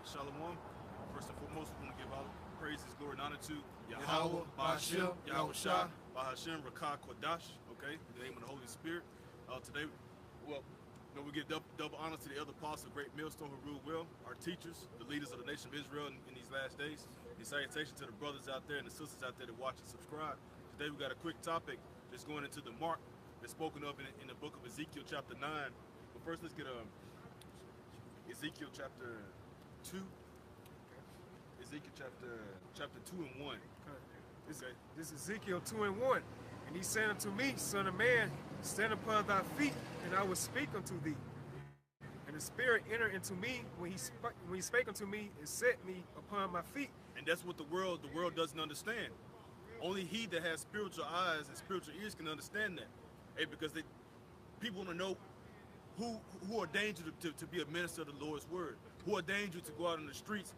Shalom. First and foremost, we want to give all praises, glory, and honor to Yahweh, Ba'ashem, Yahushua, Bahashem, Rakah, Kodash, okay, in the name of the Holy Spirit. Today, well, we give double honor to the other apostles, great millstone who rule well, our teachers, the leaders of the nation of Israel in these last days. And salutation to the brothers out there and the sisters out there that watch and subscribe. Today we got a quick topic that's going into the mark that's spoken of in the book of Ezekiel chapter 9. But first let's get Ezekiel chapter 2. Ezekiel chapter 2 and 1. Okay. This is Ezekiel 2 and 1. And he said unto me, Son of man, stand upon thy feet, and I will speak unto thee. And the Spirit entered into me when he spake unto me and set me upon my feet. And that's what the world doesn't understand. Only he that has spiritual eyes and spiritual ears can understand that. Hey, because people want to know who ordained you to be a minister of the Lord's word, who ordained you to go out in the streets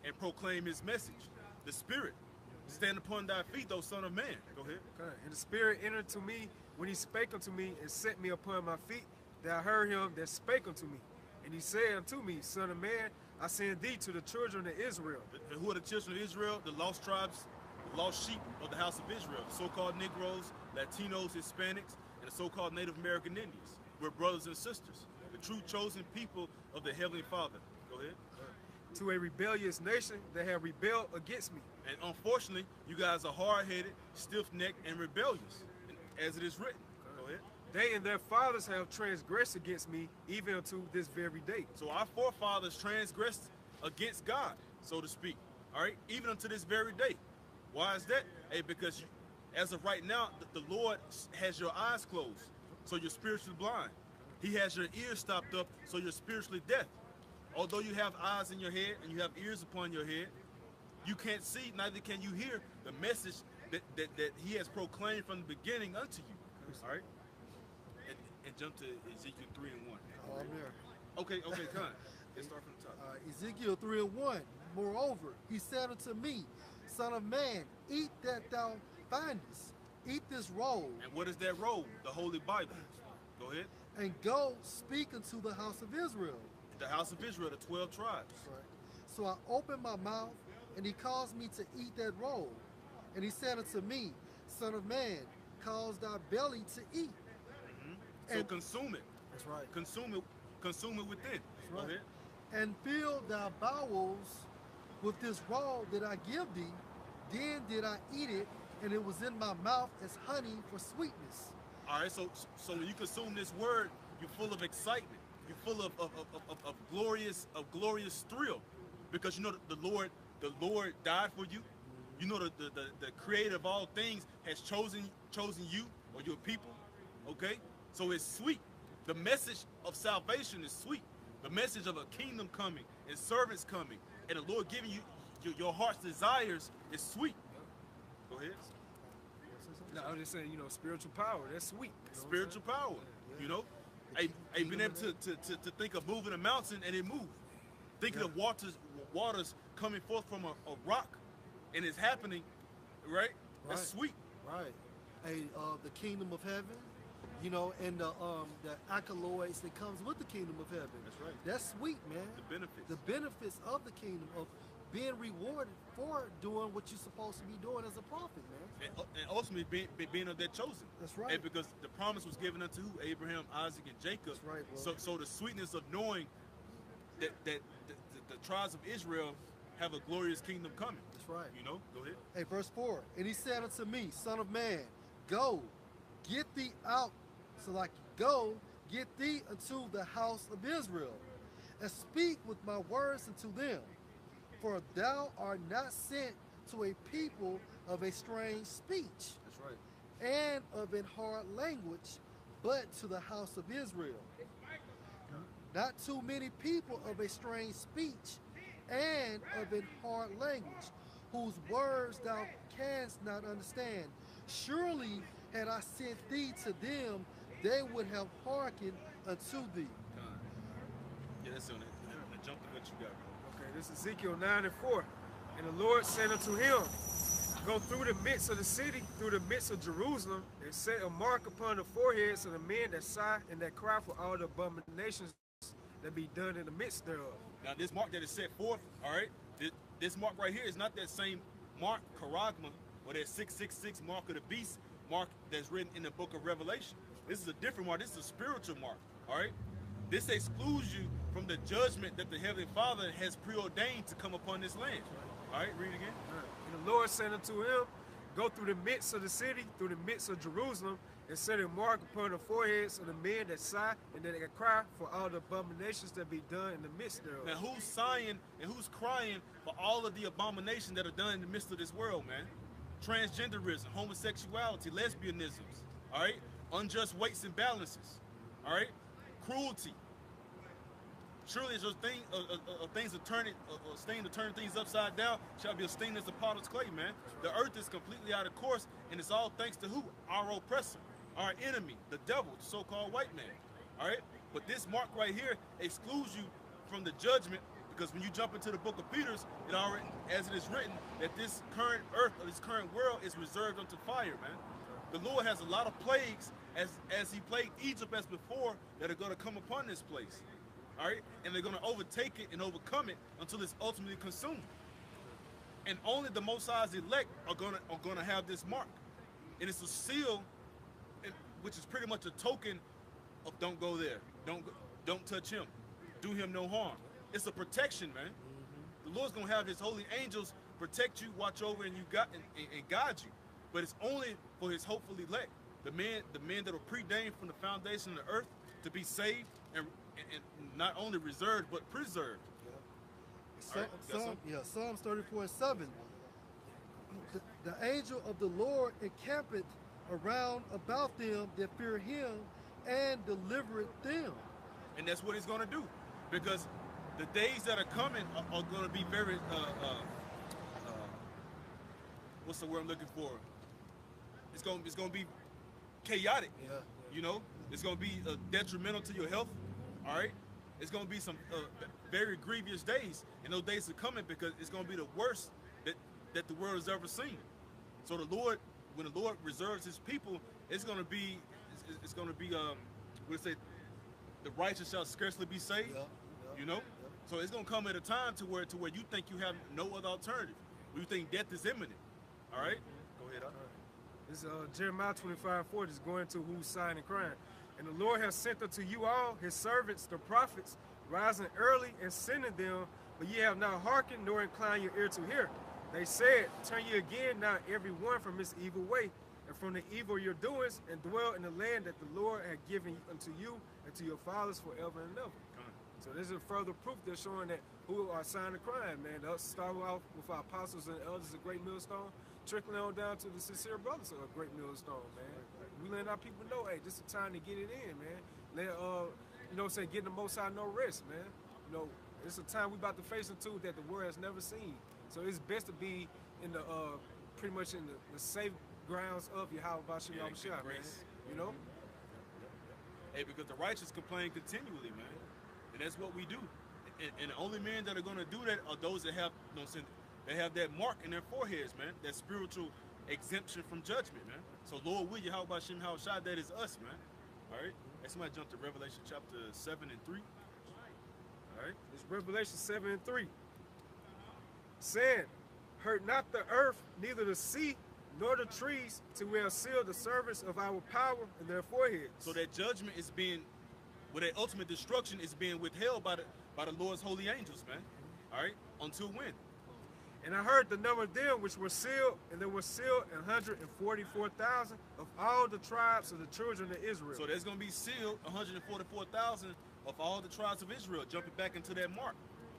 and proclaim his message. The Spirit. Stand upon thy feet, though, Son of man. Go ahead. Okay. And the Spirit entered to me when he spake unto me and set me upon my feet, that I heard him that spake unto me. And he said unto me, Son of man, I send thee to the children of Israel. And who are the children of Israel? The lost tribes, the lost sheep of the house of Israel. The so-called Negroes, Latinos, Hispanics, and the so-called Native American Indians. We're brothers and sisters. The true chosen people of the Heavenly Father. Go ahead. To a rebellious nation that have rebelled against me. And unfortunately, you guys are hard-headed, stiff-necked, and rebellious, as it is written. Go ahead. They and their fathers have transgressed against me, even unto this very day. So our forefathers transgressed against God, so to speak. All right, even unto this very day. Why is that? Hey, because as of right now, the Lord has your eyes closed, so you're spiritually blind. He has your ears stopped up, so you're spiritually deaf. Although you have eyes in your head and you have ears upon your head, you can't see, neither can you hear the message that he has proclaimed from the beginning unto you. All right? And jump to Ezekiel 3 and 1. Oh, I'm there. Okay, come on. Let's start from the top. Ezekiel 3 and 1. Moreover, he said unto me, Son of man, eat that thou findest. Eat this roll. And what is that roll? The Holy Bible. Go ahead. And go speak unto the house of Israel. The house of Israel, the 12 tribes. Right. So I opened my mouth, and he caused me to eat that roll. And he said unto me, Son of man, cause thy belly to eat. So consume it. That's right. Consume it within. That's right. Go ahead. And fill thy bowels with this roll that I give thee. Then did I eat it, and it was in my mouth as honey for sweetness. All right, so when you consume this word, you're full of excitement. You're full of glorious thrill, because you know the Lord died for you. You know the Creator of all things has chosen you or your people. Okay, so it's sweet. The message of salvation is sweet. The message of a kingdom coming and servants coming, and the Lord giving you your heart's desires is sweet. Go ahead. No, I'm just saying, spiritual power, that's sweet. Spiritual power, Hey, been able to think of moving a mountain and it moved. Thinking of waters coming forth from a rock and it's happening, right? That's sweet. Right. Hey, the kingdom of heaven, and the accolades that comes with the kingdom of heaven. That's right. That's sweet, man. The benefits. The benefits of the kingdom, of being rewarded for doing what you're supposed to be doing as a prophet, man. And ultimately being of that chosen. That's right. And because the promise was given unto who? Abraham, Isaac, and Jacob. That's right, bro. So the sweetness of knowing that the tribes of Israel have a glorious kingdom coming. That's right. Go ahead. Hey, verse 4. And he said unto me, Son of man, go, get thee out, so like go, get thee unto the house of Israel, and speak with my words unto them. For thou art not sent to a people of a strange speech. That's right. And of a hard language, but to the house of Israel. Not too many people of a strange speech and of a hard language, whose words thou canst not understand. Surely had I sent thee to them, they would have hearkened unto thee. Yeah, that's on it. Jump to what you got, bro. Okay, this is Ezekiel 9 and 4. And the Lord said unto him, Go through the midst of the city, through the midst of Jerusalem, and set a mark upon the foreheads of the men that sigh and that cry for all the abominations that be done in the midst thereof. Now, this mark that is set forth, all right, this mark right here is not that same mark, charagma, or that 666 mark of the beast mark that's written in the book of Revelation. This is a different mark. This is a spiritual mark, all right? This excludes you from the judgment that the Heavenly Father has preordained to come upon this land. All right, read again. And the Lord said unto him, go through the midst of the city, through the midst of Jerusalem, and set a mark upon the foreheads of the men that sigh and that cry for all the abominations that be done in the midst thereof. Now, who's sighing and who's crying for all of the abominations that are done in the midst of this world, man? Transgenderism, homosexuality, lesbianisms, all right? Unjust weights and balances, all right? Cruelty. Surely as things are turning, a stain to turn things upside down shall be a stain as the potter's clay, man. The earth is completely out of course, and it's all thanks to who? Our oppressor, our enemy, the devil, the so-called white man. All right? But this mark right here excludes you from the judgment, because when you jump into the book of Peter's, it already, as it is written, that this current earth or this current world is reserved unto fire, man. The Lord has a lot of plagues, as he plagued Egypt as before, that are going to come upon this place. All right, and they're going to overtake it and overcome it until it's ultimately consumed. And only the Most High's elect are going to have this mark, and it's a seal, which is pretty much a token of don't go there, don't touch him, do him no harm. It's a protection, man. The Lord's going to have his holy angels protect you, watch over, and guide you. But it's only for his hopeful elect, the men that are preordained from the foundation of the earth to be saved and not only reserved but preserved. Psalms 34:7. The angel of the Lord encampeth around about them that fear him and delivereth them. And that's what he's going to do, because the days that are coming are going to be very what's the word I'm looking for? It's going to be chaotic. Yeah. You know, it's going to be detrimental to your health. All right, it's going to be some very grievous days, and those days are coming because it's going to be the worst that the world has ever seen. So the Lord, when the Lord reserves His people, it's going to be what it say, the righteous shall scarcely be saved. You know, so it's going to come at a time to where you think you have no other alternative, where you think death is imminent. All right, go ahead. This is Jeremiah 25:4, just going to who's sighing and crying. And the Lord has sent unto you all his servants, the prophets, rising early and sending them, but ye have not hearkened nor inclined your ear to hear. They said, turn ye again now every one from his evil way, and from the evil of your doings, and dwell in the land that the Lord had given unto you and to your fathers forever and ever. So this is further proof that's showing that who are sighing and crying, man. They'll start off with our apostles and elders of Great Millstone, trickling on down to the sincere brothers of Great Millstone, man. We letting our people know, hey, this is the time to get it in, man. Let, getting the Most High no rest, man. You know, it's a time we about to face into that the world has never seen. So it's best to be in the, pretty much in the safe grounds of Yahweh Bashir Yahushua, man. You know? Hey, because the righteous complain continually, man. And that's what we do. And the only men that are going to do that are those that have, they have that mark in their foreheads, man. That spiritual exemption from judgment, man. So Lord, will Yahweh Bashim Yahushua, that is us, man. All right? Let's somebody jump to Revelation chapter 7 and 3. All right? It's Revelation 7 and 3. Saying, hurt not the earth, neither the sea, nor the trees, till we have sealed the servants of our power in their foreheads. So that judgment is being, that ultimate destruction is being withheld by the Lord's holy angels, man. All right? Until when? And I heard the number of them which were sealed, and there were sealed 144,000 of all the tribes of the children of Israel. So there's going to be sealed 144,000 of all the tribes of Israel, jumping back into that mark.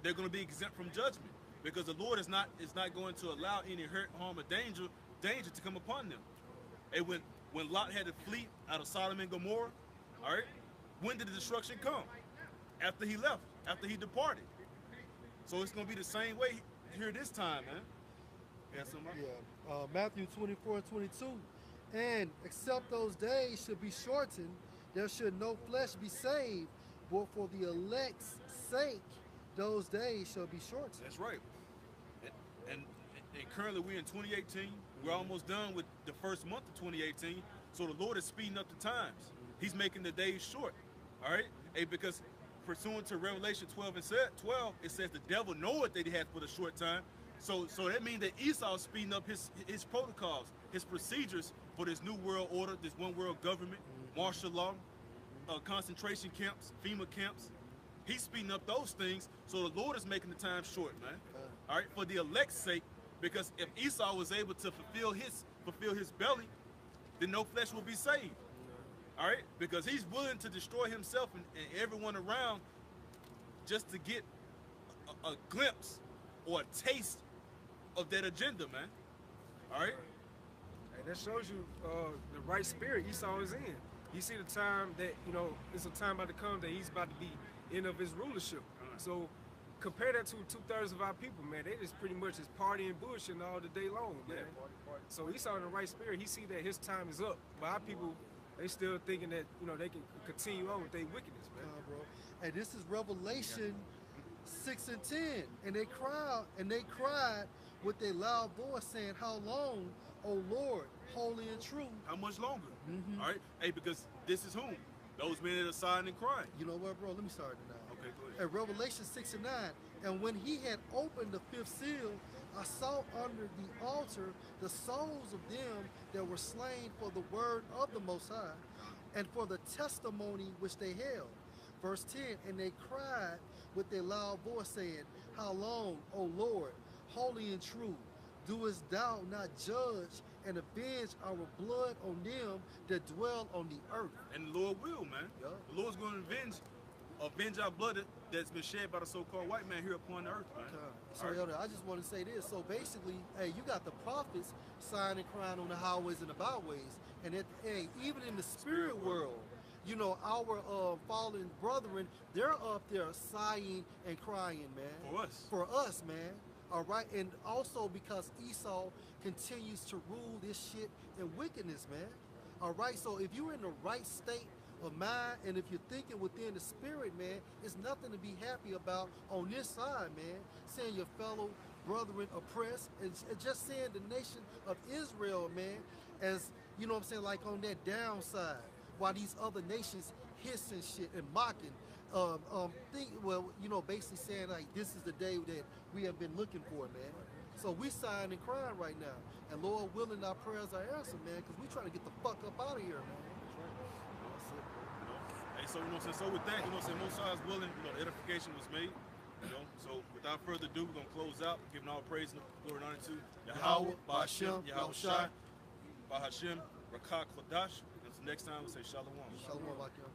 They're going to be exempt from judgment, because the Lord is not going to allow any hurt, harm, or danger to come upon them. And when Lot had to flee out of Sodom and Gomorrah, all right, when did the destruction come? After he left, after he departed. So it's going to be the same way here this time, man. Yeah, somebody? Yeah. Matthew 24:22. And except those days should be shortened, there should no flesh be saved, but for the elect's sake, those days shall be shortened. That's right. And currently we're in 2018. We're almost done with the first month of 2018. So the Lord is speeding up the times. He's making the days short. All right? Hey, because pursuant to Revelation 12 and 12, it says the devil knoweth that he hath for a short time. So that means that Esau is speeding up his protocols, his procedures for this new world order, this one world government, martial law, concentration camps, FEMA camps. He's speeding up those things, so the Lord is making the time short, man. All right, for the elect's sake, because if Esau was able to fulfill his belly, then no flesh will be saved. All right, because he's willing to destroy himself and everyone around just to get a glimpse or a taste of that agenda, man. All right. And that shows you the right spirit Esau is in. You see the time that, you know, it's a time about to come that he's about to be end of his rulership. So compare that to 2/3 of our people, man. They just pretty much is partying, bullshitting all the day long, man. So Esau in the right spirit, he see that his time is up. But our people, they still thinking that, you know, they can continue on with their wickedness, man. Bro. And this is Revelation 6 and 10. And they cried with a loud voice saying, "How long, O Lord, holy and true?" How much longer? All right. Hey, because this is whom? Those men that are sighing and crying. You know what, bro? Let me start it now. Okay, go ahead. At Revelation 6 and 9, and when he had opened the fifth seal, I saw under the altar the souls of them that were slain for the word of the Most High, and for the testimony which they held. Verse 10, and they cried with a loud voice, saying, "How long, O Lord, holy and true, doest thou not judge and avenge our blood on them that dwell on the earth?" And the Lord will, man. Yeah. The Lord's going to avenge our blood that's been shed by the so-called white man here upon the earth, man. So, Elder, I just want to say this. So basically, hey, you got the prophets sighing and crying on the highways and the byways, and hey, even in the spirit world, you know, our fallen brethren, they're up there sighing and crying, man. For us. For us, man. All right, and also because Esau continues to rule this shit in wickedness, man. All right, so if you're in the right state of mind, and if you're thinking within the spirit, man, it's nothing to be happy about on this side, man. Seeing your fellow brethren oppressed, and just seeing the nation of Israel, man, as, you know what I'm saying, like on that downside, while these other nations hissing shit and mocking. Basically saying like this is the day that we have been looking for, man. So we sighing and crying right now, and Lord willing, our prayers are answered, man, because we trying to get the fuck up out of here, man. Hey, so, you know what I'm saying? So with that, you know what I'm saying, Most High is willing, you know, the edification was made, you know. So without further ado, we're going to close out, giving all praise and glory and honor to Yahweh, Ba'Hashem, Yahweh Shai, Ba'Hashem, Rakak Kodash. Until next time, we'll say Shalom. Shalom, Akim.